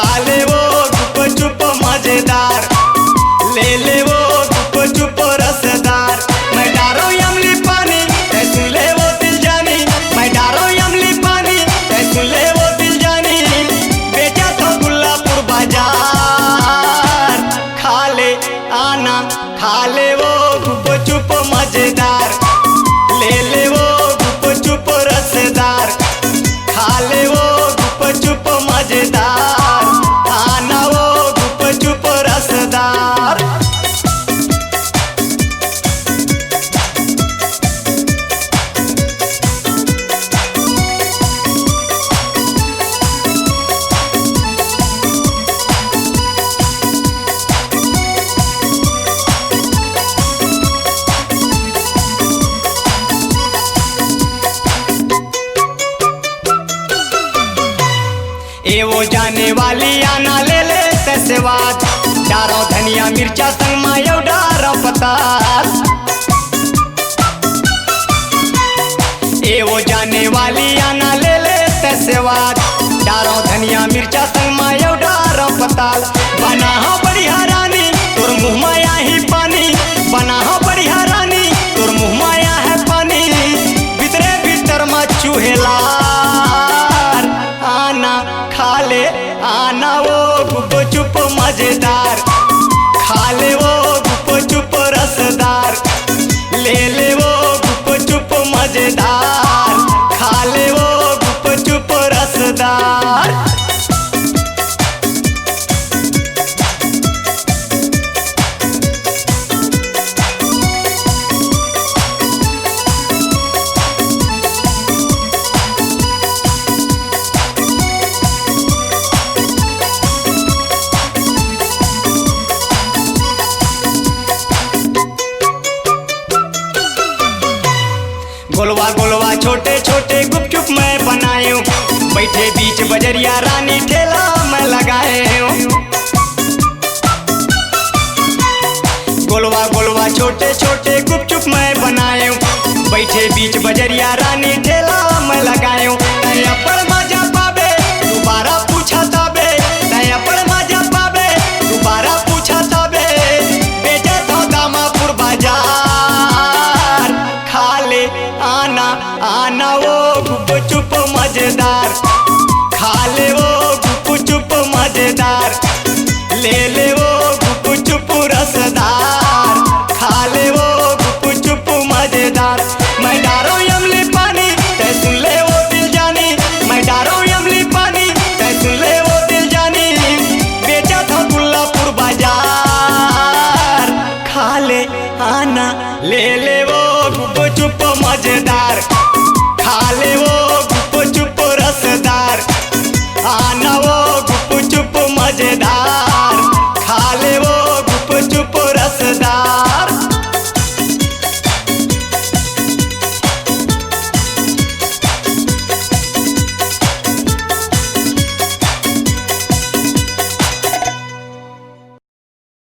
खा ले वो गुप चुप मजेदार, ले ले वो गुप चुप रसदार। मैं डारो अमली पानी तै सुन ले वो दिल जानी, मैं डारो अमली पानी तै सुन ले वो दिल जानी। बेचा तो गुल्लापुर बाजार, खा ले आना खा ले वो गुप चुप मजेदार, ले ले वो गुप चुप रसदार। खा ले वो गुप चुप मजेदार, आना वो गुप चुप रसदार। ए वो जाने वाली आना ले ले तैसेवाद, डारो धनिया मिर्चा संग मायो डारो पतास। ए वो जाने वाली आना ले ले तैसेवाद, डारो धनिया मिर्चा संग मायो डारो पताल। बना हो बढ़िया रानी तोर मुँह माया ही पानी, बना हो बढ़िया रानी तोर मुँह माया है पानी। भीतरे भीतर में चूहेलार, आना खा ले आना वो गुप चुप मजेदार, खा ले वो गुप चुप रसदार। ले ले वो गुप चुप मजेदार, खा ले वो गुप चुप रसदार। गोलवा गोलवा छोटे छोटे गुपचुप मैं बनायूं, बैठे बीच बजरिया रानी ठेला मैं लगाए हूँ। गोलवा गोलवा छोटे छोटे गुपचुप मैं बनायूं, बैठे बीच बजरिया रानी